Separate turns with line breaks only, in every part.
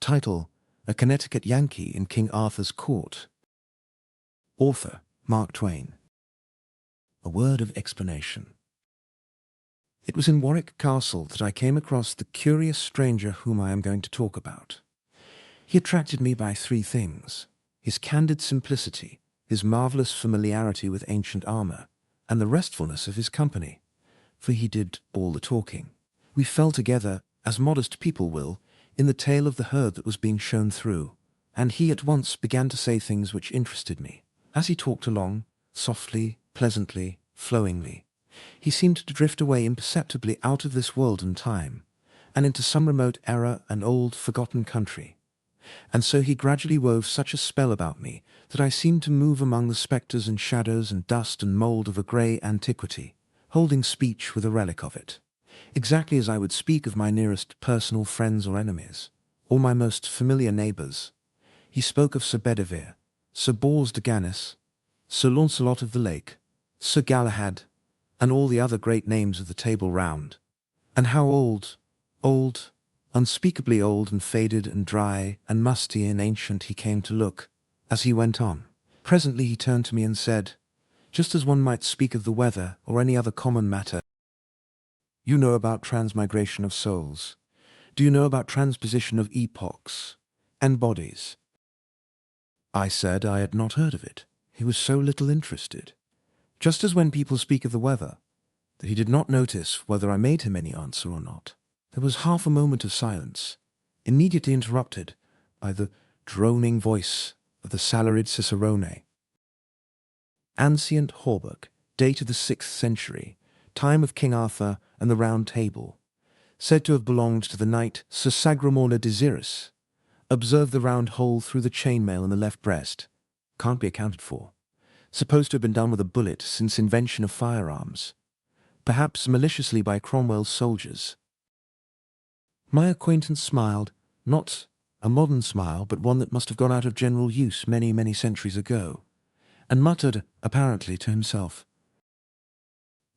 Title: A Connecticut Yankee in King Arthur's Court. Author: Mark Twain. A word of explanation. It was in Warwick Castle that I came across the curious stranger whom I am going to talk about. He attracted me by three things: his candid simplicity, his marvellous familiarity with ancient armour, and the restfulness of his company, for he did all the talking. We fell together, as modest people will, in the tail of the herd that was being shown through, and he at once began to say things which interested me. As he talked along, softly, pleasantly, flowingly, he seemed to drift away imperceptibly out of this world and time, and into some remote era and old, forgotten country. And so he gradually wove such a spell about me that I seemed to move among the spectres and shadows and dust and mould of a grey antiquity, holding speech with a relic of it, exactly as I would speak of my nearest personal friends or enemies, or my most familiar neighbours. He spoke of Sir Bedivere, Sir Bors de Ganis, Sir Launcelot of the Lake, Sir Galahad, and all the other great names of the Table Round, and how old, unspeakably old and faded and dry and musty and ancient he came to look, as he went on. Presently he turned to me and said, just as one might speak of the weather or any other common matter, "You know about transmigration of souls. Do you know about transposition of epochs and bodies?" I said I had not heard of it. He was so little interested, just as when people speak of the weather, that he did not notice whether I made him any answer or not. There was half a moment of silence, immediately interrupted by the droning voice of the salaried cicerone. Ancient Hauberk, date of the 6th century, time of King Arthur and the Round Table, said to have belonged to the knight Sir Sagramor le Desirous. Observe the round hole through the chainmail in the left breast. Can't be accounted for. Supposed to have been done with a bullet since invention of firearms. Perhaps maliciously by Cromwell's soldiers. My acquaintance smiled, not a modern smile, but one that must have gone out of general use many, many centuries ago, and muttered, apparently to himself,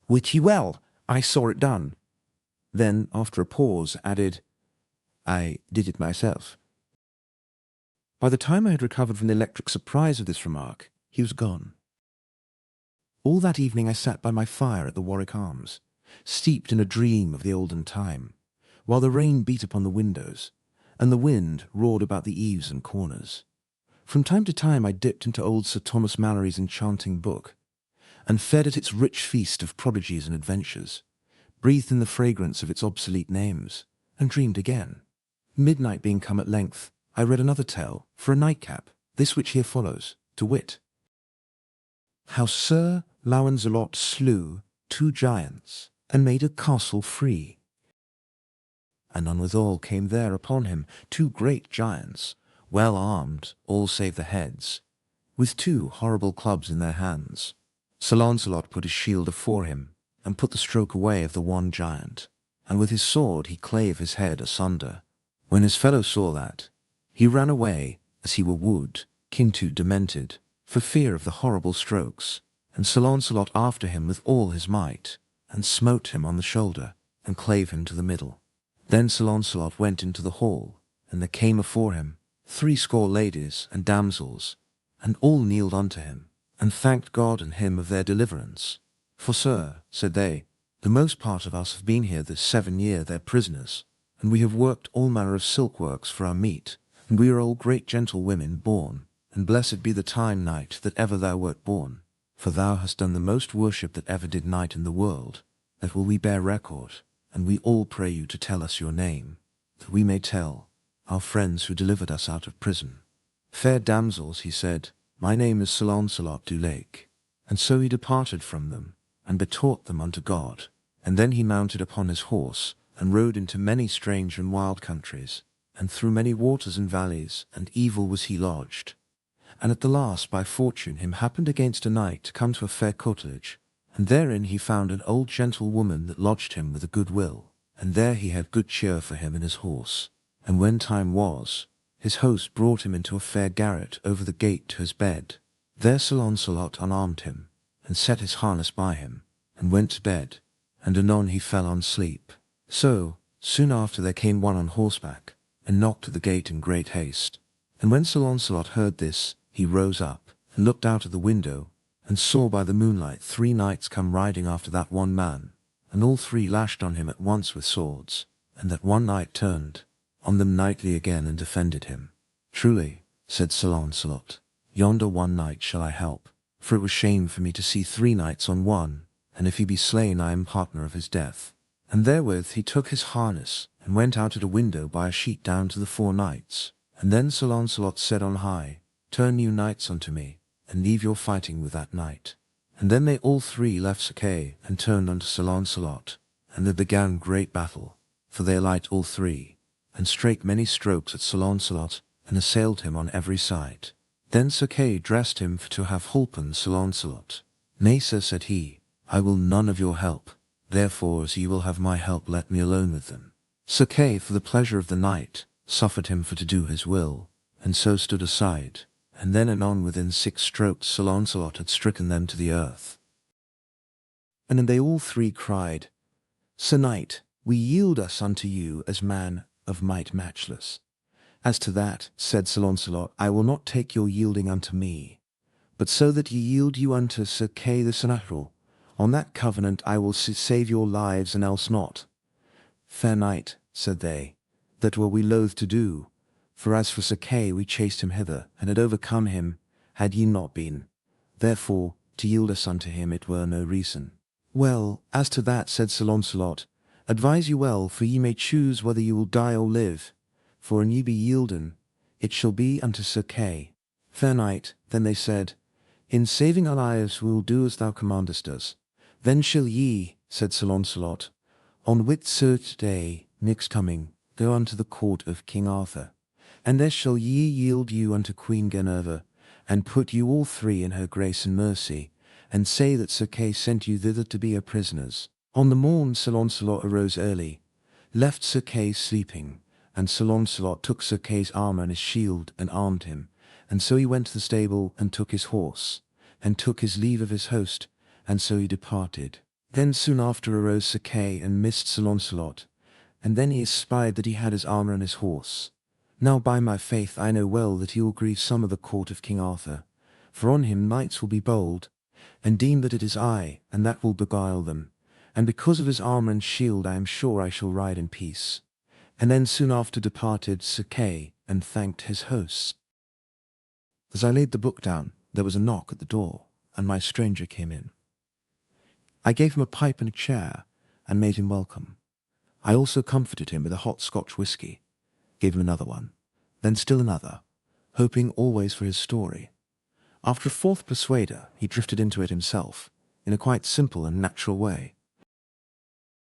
"Wit ye well, I saw it done." Then, after a pause, added, "I did it myself." By the time I had recovered from the electric surprise of this remark, he was gone. All that evening I sat by my fire at the Warwick Arms, steeped in a dream of the olden time, while the rain beat upon the windows, and the wind roared about the eaves and corners. From time to time I dipped into old Sir Thomas Malory's enchanting book, and fed at its rich feast of prodigies and adventures, breathed in the fragrance of its obsolete names, and dreamed again. Midnight being come at length, I read another tale for a nightcap, this which here follows, to wit: How Sir Launcelot slew 2 giants, and made a castle free. Anon withal came there upon him 2 great giants, well armed, all save the heads, with 2 horrible clubs in their hands. Sir Launcelot put his shield afore him, and put the stroke away of the one giant, and with his sword he clave his head asunder. When his fellow saw that, he ran away, as he were wood, kinto demented, for fear of the horrible strokes, and Sir Launcelot after him with all his might, and smote him on the shoulder, and clave him to the middle. Then Sir Launcelot went into the hall, and there came afore him 80 ladies and damsels, and all kneeled unto him, and thanked God and him of their deliverance. For, sir, said they, the most part of us have been here this 7 year their prisoners, and we have worked all manner of silk works for our meat, and we are all great gentlewomen born, and blessed be the time, knight, that ever thou wert born, for thou hast done the most worship that ever did knight in the world. That will we bear record, and we all pray you to tell us your name, that we may tell our friends who delivered us out of prison. Fair damsels, he said, my name is Sir Launcelot du Lake. And so he departed from them, and betaught them unto God, and then he mounted upon his horse, and rode into many strange and wild countries, and through many waters and valleys, and evil was he lodged. And at the last by fortune him happened against a knight to come to a fair cottage, and therein he found an old gentlewoman that lodged him with a good will, and there he had good cheer for him and his horse. And when time was, his host brought him into a fair garret over the gate to his bed. There Sir Launcelot unarmed him, and set his harness by him, and went to bed, and anon he fell on sleep. So, soon after there came one on horseback, and knocked at the gate in great haste. And when Sir Launcelot heard this, he rose up, and looked out of the window, and saw by the moonlight 3 knights come riding after that one man, and all 3 lashed on him at once with swords, and that one knight turned on them knightly again and defended him. Truly, said Sir Launcelot, yonder one knight shall I help, for it was shame for me to see 3 knights on one, and if he be slain I am partner of his death. And therewith he took his harness, and went out at a window by a sheet down to the 4 knights. And then Sir Launcelot said on high, Turn you knights unto me, and leave your fighting with that knight. And then they all 3 left Sir Kay, and turned unto Sir Launcelot, and there began great battle, for they alight all 3, and strake many strokes at Sir Launcelot, and assailed him on every side. Then Sir Kay dressed him for to have holpen Sir Launcelot. Nay, sir, said he, I will none of your help, therefore as ye will have my help let me alone with them. Sir Kay, for the pleasure of the knight, suffered him for to do his will, and so stood aside, and then anon within 6 strokes Sir Launcelot had stricken them to the earth. And then they all 3 cried, Sir Knight, we yield us unto you as man of might matchless. As to that, said Sir Launcelot, I will not take your yielding unto me, but so that ye yield you unto Sir Kay the satirical. On that covenant I will save your lives, and else not. Fair knight, said they, that were we loath to do, for as for Sir Kay we chased him hither, and had overcome him, had ye not been. Therefore, to yield us unto him it were no reason. Well, as to that, said Sir Launcelot, advise you well, for ye may choose whether ye will die or live, for an ye be yielden, it shall be unto Sir Kay. Fair knight, then they said, in saving our lives we will do as thou commandest us. Then shall ye, said Sir Launcelot, on Whitsuert day next coming, go unto the court of King Arthur, and there shall ye yield you unto Queen Guinevere, and put you all 3 in her grace and mercy, and say that Sir Kay sent you thither to be her prisoners. On the morn Sir Launcelot arose early, left Sir Kay sleeping, and Sir Launcelot took Sir Kay's armour and his shield, and armed him, and so he went to the stable, and took his horse, and took his leave of his host, and so he departed. Then soon after arose Sir Kay, and missed Sir Launcelot, and then he espied that he had his armour and his horse. Now by my faith I know well that he will grieve some of the court of King Arthur, for on him knights will be bold, and deem that it is I, and that will beguile them, and because of his armour and shield I am sure I shall ride in peace. And then soon after departed Sir Kay, and thanked his hosts. As I laid the book down, there was a knock at the door, and my stranger came in. I gave him a pipe and a chair, and made him welcome. I also comforted him with a hot Scotch whisky, gave him another one, then still another, hoping always for his story. After a 4th persuader, he drifted into it himself, in a quite simple and natural way.